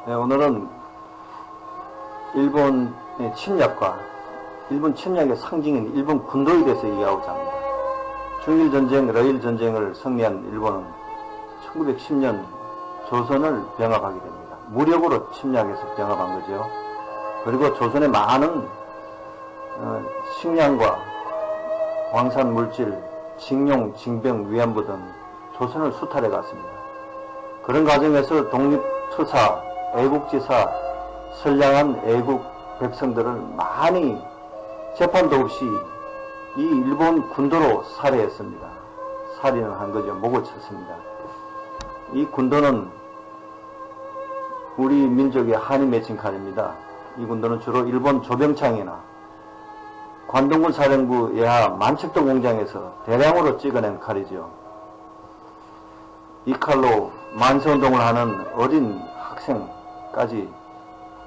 네, 오늘은 일본의 침략과 일본 침략의 상징인 일본 군도에 대해서 얘기하고자 합니다. 중일전쟁, 러일전쟁을 승리한 일본은 1910년 조선을 병합하게 됩니다. 무력으로 침략해서 병합한 거죠. 그리고 조선의 많은 식량과 광산물질, 징용, 징병, 위안부 등 조선을 수탈해 갔습니다. 그런 과정에서 독립투사, 애국지사, 선량한 애국 백성들을 많이 재판도 없이 이 일본 군도로 살해했습니다. 살인을 한 거죠. 목을 쳤습니다. 이 군도는 우리 민족의 한이 맺힌 칼입니다. 이 군도는 주로 일본 조병창이나 관동군 사령부 예하 만척도 공장에서 대량으로 찍어낸 칼이죠. 이 칼로 만세운동을 하는 어린 학생까지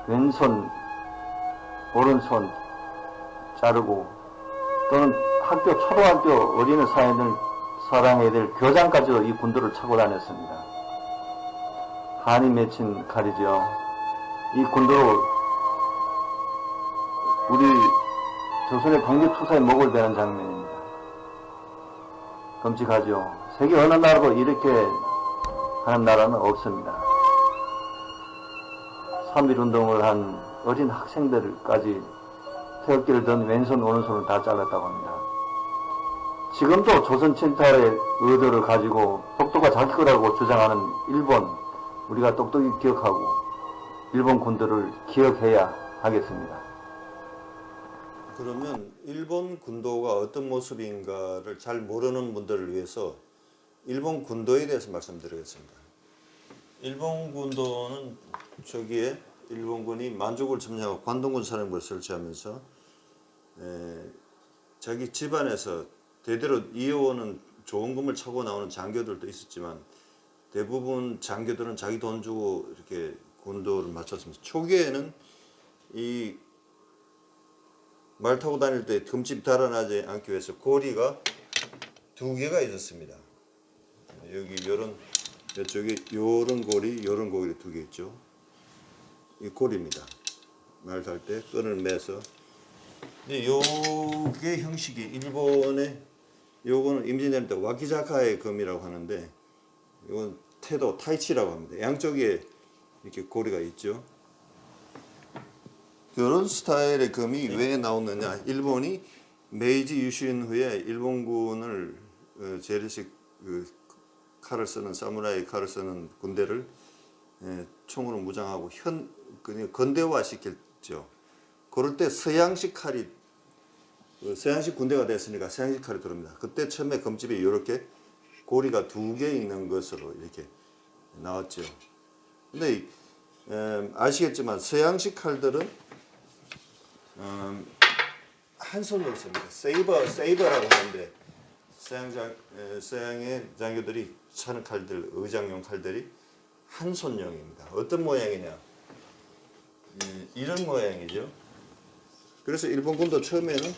왼손, 오른손 자르고 또는 초등학교 어린이 사랑해야 될 교장까지도 이 군도를 차고 다녔습니다. 한이 맺힌 칼이죠. 이 군도로 우리 조선의 독립투사의 목을 베는 장면입니다. 끔찍하죠. 세계 어느 나라도 이렇게 하는 나라는 없습니다. 3.1운동을 한 어린 학생들까지 태극기를 든 왼손 오른손을 다 잘랐다고 합니다. 지금도 조선 침탈의 의도를 가지고 독도가 자기 거라고 주장하는 일본, 우리가 똑똑히 기억하고 일본 군도를 기억해야 하겠습니다. 그러면 일본 군도가 어떤 모습인가를 잘 모르는 분들을 위해서 일본 군도에 대해서 말씀드리겠습니다. 일본 군도는 저기에 일본군이 만주국을 점령하고 관동군 사령부를 설치하면서 자기 집안에서 대대로 이어오는 좋은 금을 차고 나오는 장교들도 있었지만 대부분 장교들은 자기 돈 주고 이렇게 군도를 마쳤습니다. 초기에는 이 말 타고 다닐 때 금집 달아나지 않기 위해서 고리가 2개가 있었습니다. 여기 이쪽에 요런 고리 2개 있죠. 이 고리입니다. 말 탈 때 끈을 매서. 근데 요게 형식이 일본의 요거는 임진왜란 때 와키자카의 금이라고 하는데 이건 태도 타이치라고 합니다. 양쪽에 이렇게 고리가 있죠. 이런 스타일의 금이 왜 나오느냐? 일본이 메이지 유신 후에 일본군을 재래식 칼을 쓰는 사무라이 칼을 쓰는 군대를 총으로 무장하고 그냥 근대화 시켰죠. 그럴 때 서양식 칼이 서양식 군대가 됐으니까 서양식 칼이 들어옵니다. 그때 처음에 금집이 이렇게 고리가 2개 있는 것으로 이렇게 나왔죠. 근데 아시겠지만 서양식 칼들은 한 손으로 씁니다. 세이버라고 하는데 서양의 장교들이 차는 칼들, 의장용 칼들이 한 손용입니다. 어떤 모양이냐? 이런 모양이죠. 그래서 일본군도 처음에는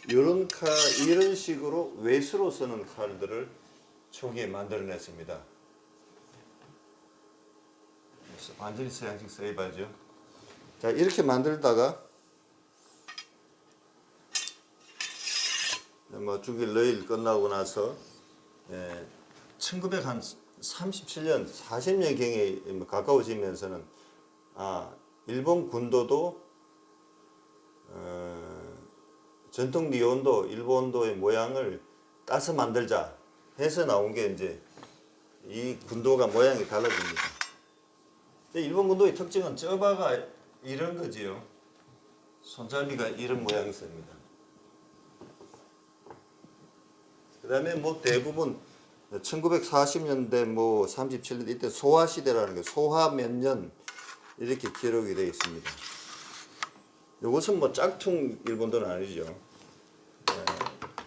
이런 식으로 외수로 쓰는 칼들을 초기에 만들어냈습니다. 완전히 서양식 세이버죠. 자, 이렇게 만들다가 중일 러일 끝나고 나서 1937년 40년경에 가까워지면서는 일본 군도도 전통 니혼도 일본도의 모양을 따서 만들자 해서 나온 게 이제 이 군도가 모양이 달라집니다. 일본 군도의 특징은 저바가 이런 거지요. 손잡이가 이런 모양이 있습니다. 그 다음에 대부분 1940년대 37년 이때 소화 시대라는 게 소화 몇 년 이렇게 기록이 되어 있습니다. 이것은 짝퉁 일본도는 아니죠.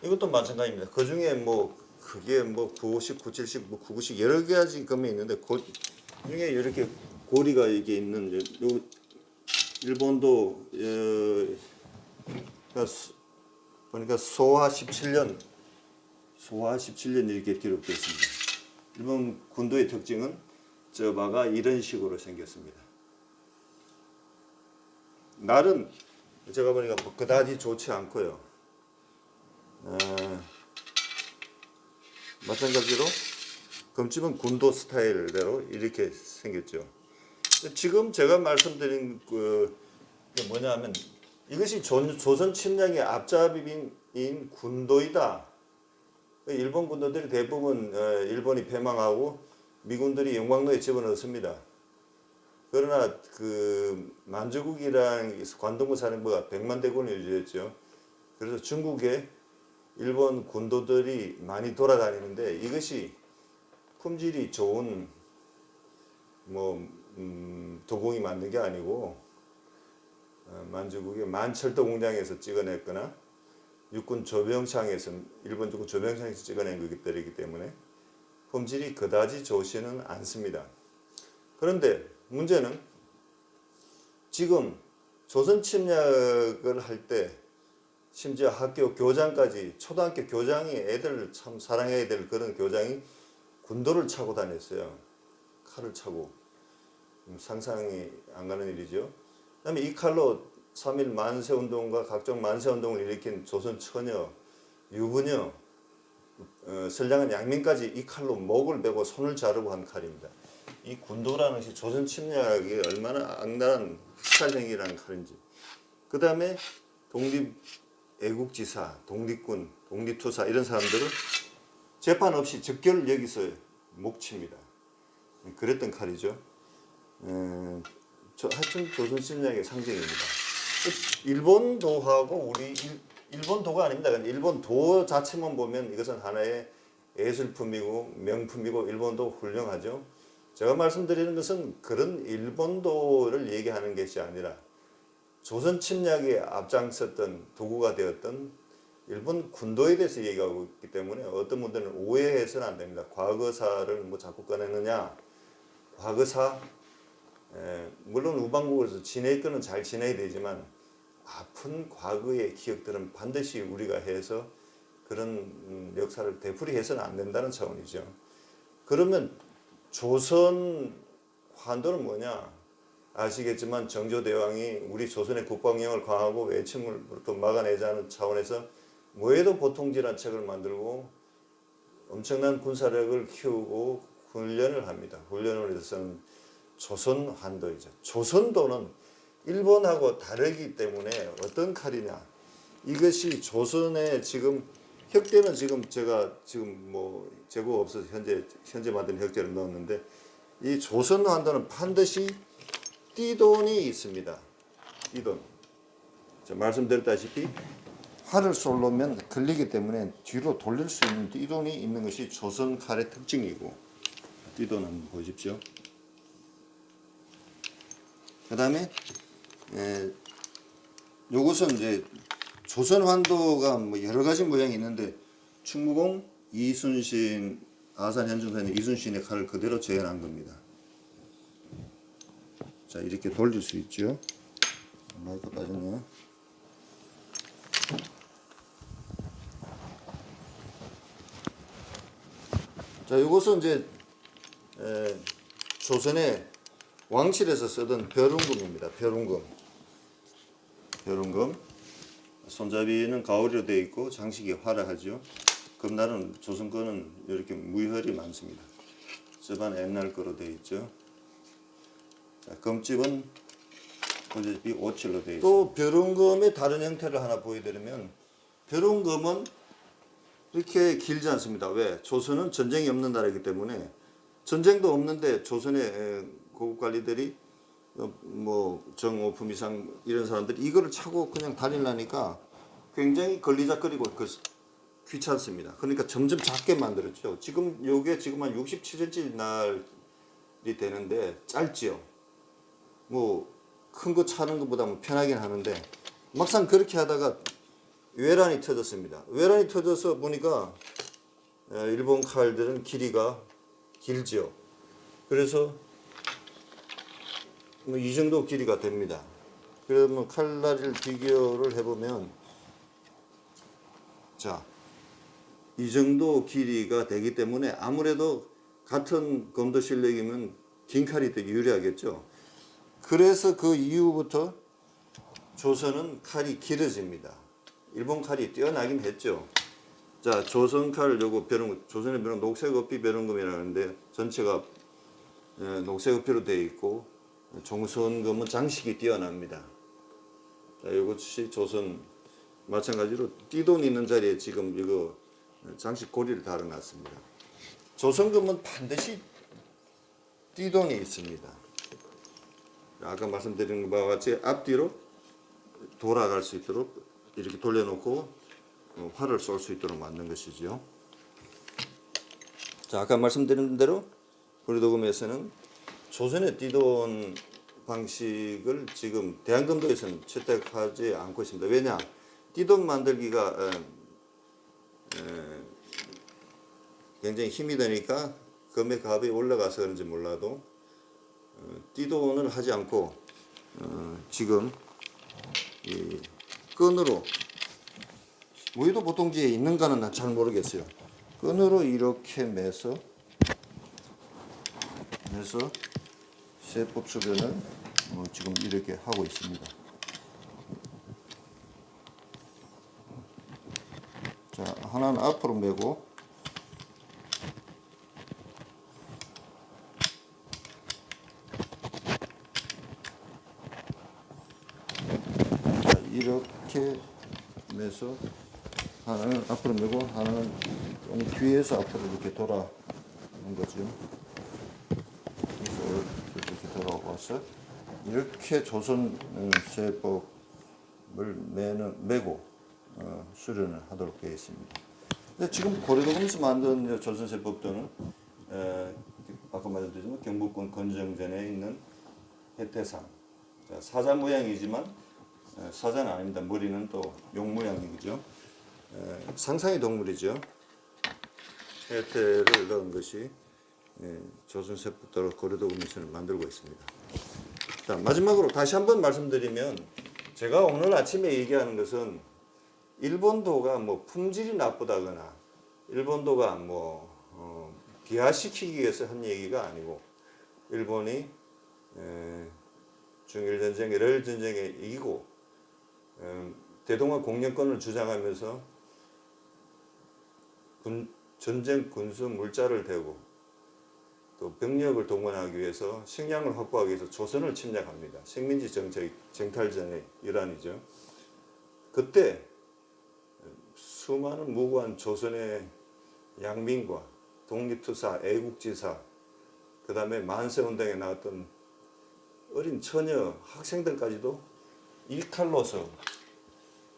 이것도 마찬가지입니다. 그 중에 그게 950, 970, 990 여러 가지 금이 있는데 그 중에 이렇게 고리가 이게 있는 일본도 보니까 소화 17년 이렇게 기록되어 있습니다. 일본 군도의 특징은 저바가 이런 식으로 생겼습니다. 날은 제가 보니까 뭐 그다지 좋지 않고요. 마찬가지로 검집은 군도 스타일대로 이렇게 생겼죠. 지금 제가 말씀드린 게 뭐냐면 이것이 조선 침략의 앞잡이인 군도이다. 일본 군도들이 대부분 일본이 패망하고 미군들이 영광로에 집어넣습니다. 그러나 그 만주국이랑 관동부 사령부가 100만 대군을 유지했죠. 그래서 중국에 일본 군도들이 많이 돌아다니는데 이것이 품질이 좋은 도공이 맞는 게 아니고 만주국의 만철도 공장에서 찍어냈거나 육군 조병창에서 일본 육군 조병창에서 찍어낸 것들이기 때문에 품질이 그다지 좋지는 않습니다. 그런데 문제는 지금 조선 침략을 할 때 심지어 학교 교장까지 초등학교 교장이 애들 참 사랑해야 될 그런 교장이 군도를 차고 다녔어요. 칼을 차고. 상상이 안 가는 일이죠. 그다음에 이 칼로 3.1 만세운동과 각종 만세운동을 일으킨 조선 처녀, 유부녀, 선량한 양민까지 이 칼로 목을 베고 손을 자르고 한 칼입니다. 이 군도라는 것이 조선 침략이 얼마나 악랄한 학살행위라는 칼인지. 그 다음에 독립 애국지사, 독립군, 독립투사 이런 사람들은 재판 없이 적결 여기서 목칩니다. 그랬던 칼이죠. 하여튼 조선 침략의 상징입니다. 일본도하고 우리 일본도가 아닙니다. 일본 도 자체만 보면 이것은 하나의 예술품이고 명품이고 일본도 훌륭하죠. 제가 말씀드리는 것은 그런 일본도를 얘기하는 것이 아니라 조선 침략에 앞장섰던 도구가 되었던 일본 군도에 대해서 얘기하고 있기 때문에 어떤 분들은 오해해서는 안 됩니다. 과거사를 뭐 자꾸 꺼내느냐. 과거사 물론 우방국으로서 지낼 거는 잘 지내야 되지만 아픈 과거의 기억들은 반드시 우리가 해서 그런 역사를 되풀이해서는 안 된다는 차원이죠. 그러면 조선 환도는 뭐냐? 아시겠지만 정조대왕이 우리 조선의 국방력을 강하고 외침으로부터 막아내자는 차원에서 뭐에도 보통지란 책을 만들고 엄청난 군사력을 키우고 훈련을 합니다. 훈련을 해서는 조선 환도이죠. 조선도는 일본하고 다르기 때문에 어떤 칼이냐? 이것이 조선의 지금 혁대는 제가 뭐 재고가 없어서 현재 만든 혁대를 넣었는데 이 조선 환도는 반드시 띠돈이 있습니다. 띠돈. 말씀드렸다시피 활을 쏠려면 걸리기 때문에 뒤로 돌릴 수 있는 띠돈이 있는 것이 조선 칼의 특징이고 띠돈 한번 보십시오. 그 다음에 요것은 이제 조선 환도가 뭐 여러 가지 모양이 있는데 충무공 이순신 아산 현중사는 이순신의 칼을 그대로 재현한 겁니다. 자 이렇게 돌릴 수 있죠. 마이크 빠졌네요. 자 이것은 이제 조선의 왕실에서 쓰던 벼룬금입니다. 벼룬금. 손잡이는 가오리로 되어 있고 장식이 화려하죠. 금날은 조선 거는 이렇게 무혈이 많습니다. 저반 옛날 거로 되어 있죠. 자, 금집은 보시다시피 오칠로 되어 있습니다. 또 벼룬금의 다른 형태를 하나 보여드리면 벼룬금은 이렇게 길지 않습니다. 왜? 조선은 전쟁이 없는 나라이기 때문에 전쟁도 없는데 조선의 고급 관리들이 뭐 정오품 이상 이런 사람들이 이거를 차고 그냥 다니려니까 굉장히 걸리적거리고 귀찮습니다. 그러니까 점점 작게 만들었죠. 지금 요게 지금 한 67cm 날이 되는데 짧지요. 뭐 큰 거 차는 것보다 편하긴 하는데 막상 그렇게 하다가 외란이 터졌습니다. 외란이 터져서 보니까 일본 칼들은 길이가 길죠. 그래서 이 정도 길이가 됩니다. 그러면 칼날을 비교를 해보면 자, 이 정도 길이가 되기 때문에 아무래도 같은 검도 실력이면 긴 칼이 더 유리하겠죠. 그래서 그 이후부터 조선은 칼이 길어집니다. 일본 칼이 뛰어나긴 했죠. 자, 조선 칼 요거 벼름, 조선의 벼름 녹색어피 벼름금이라는데 전체가 녹색어피로 되어 있고 종선금은 장식이 뛰어납니다. 자, 이것이 조선 마찬가지로 띠돈 있는 자리에 지금 이거 장식 고리를 달아놨습니다. 조선금은 반드시 띠돈이 있습니다. 아까 말씀드린 바와 같이 앞뒤로 돌아갈 수 있도록 이렇게 돌려놓고 활을 쏠 수 있도록 만든 것이죠. 자, 아까 말씀드린 대로 고리도금에서는 조선의 띠돈 방식을 지금 대한금도에서는 채택하지 않고 있습니다. 왜냐? 띠돈 만들기가 굉장히 힘이 되니까 금의 값이 올라가서 그런지 몰라도 띠돈을 하지 않고 지금 이 끈으로 무의도 보통지에 있는가는 난 잘 모르겠어요. 끈으로 이렇게 매서 세법 주변을 지금 이렇게 하고 있습니다. 자, 하나는 앞으로 매고 자, 이렇게 매서 하나는 앞으로 매고 하나는 좀 뒤에서 앞으로 이렇게 돌아오는 거죠. 그래서 이렇게 돌아와서 이렇게 조선 세법을 매고 수련을 하도록 되어 있습니다. 근데 지금 고려도금에서 만든 조선세법도는 아까 말씀드렸지만 경복궁 건정전에 있는 해태상 사자 모양이지만 사자는 아닙니다. 머리는 또 용 모양이죠. 상상의 동물이죠. 해태를 넣은 것이 조선세법도를 고려도금에서는 만들고 있습니다. 자, 마지막으로 다시 한번 말씀드리면 제가 오늘 아침에 얘기하는 것은 일본도가 뭐 품질이 나쁘다거나 일본도가 뭐 비하시키기 위해서 한 얘기가 아니고 일본이 중일전쟁, 러일전쟁에 이기고 대동아 공영권을 주장하면서 전쟁 군수 물자를 대고 또 병력을 동원하기 위해서 식량을 확보하기 위해서 조선을 침략합니다. 식민지 정책 쟁탈전의 일환이죠. 그때 수많은 무고한 조선의 양민과 독립투사, 애국지사, 그 다음에 만세운동에 나왔던 어린 처녀 학생들까지도 일칼로서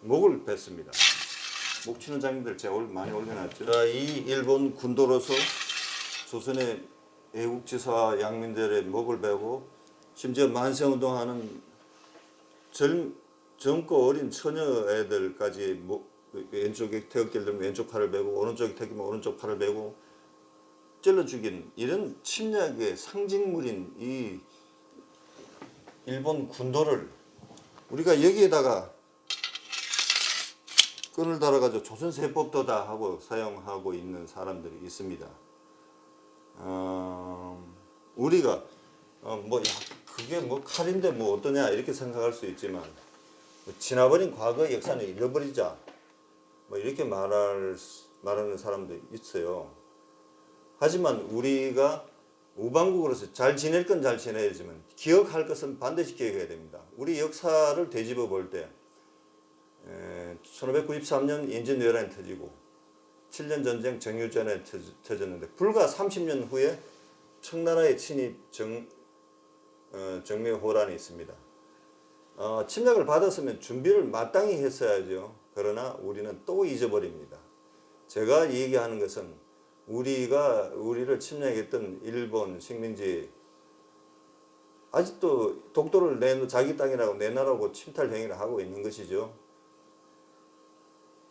목을 뱄습니다. 목 치는 장면들 제가 많이 올려놨죠. 자, 이 일본 군도로서 조선의 애국지사 양민들의 목을 베고 심지어 만세운동하는 젊고 어린 처녀 애들까지 왼쪽에 태극기를 들면 왼쪽 팔을 베고 오른쪽에 태극기면 오른쪽 팔을 베고 찔러 죽인 이런 침략의 상징물인 이 일본 군도를 우리가 여기에다가 끈을 달아가지고 조선세법도다 하고 사용하고 있는 사람들이 있습니다. 우리가 그게 뭐 칼인데 뭐 어떠냐 이렇게 생각할 수 있지만 지나버린 과거의 역사는 잃어버리자 뭐 이렇게 말하는 사람도 있어요. 하지만 우리가 우방국으로서 잘 지낼 건 잘 지내야지만 기억할 것은 반드시 기억해야 됩니다. 우리 역사를 되짚어 볼 때 1593년 인진왜란이 터지고 7년 전쟁 정유전에 터졌는데 불과 30년 후에 청나라의 침입 정묘호란이 있습니다. 침략을 받았으면 준비를 마땅히 했어야죠. 그러나 우리는 또 잊어버립니다. 제가 얘기하는 것은 우리를 침략했던 일본 식민지 아직도 독도를 자기 땅이라고 내놔라고 침탈 행위를 하고 있는 것이죠.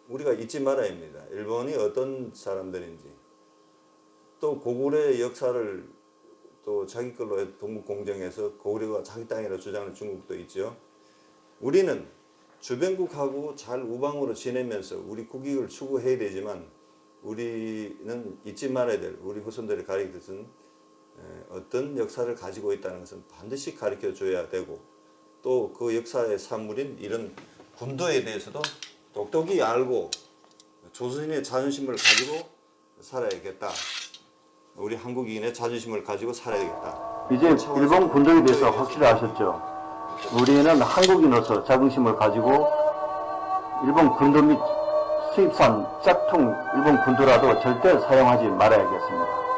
우리가 잊지 말아야 합니다. 일본이 어떤 사람들인지 또 고구려의 역사를 또 자기 걸로 동북공정해서 고구려가 자기 땅이라고 주장하는 중국도 있죠. 우리는 주변국하고 잘 우방으로 지내면서 우리 국익을 추구해야 되지만 우리는 잊지 말아야 될 우리 후손들이 가르친 어떤 역사를 가지고 있다는 것은 반드시 가르쳐 줘야 되고 또 그 역사의 산물인 이런 군도에 대해서도 똑똑히 알고 조선인의 자존심을 가지고 살아야겠다. 우리 한국인의 자존심을 가지고 살아야겠다. 이제 일본 군도에 대해서 확실히 아셨죠? 우리는 한국인으로서 자긍심을 가지고 일본 군도 및 수입산 짝퉁 일본 군도라도 절대 사용하지 말아야겠습니다.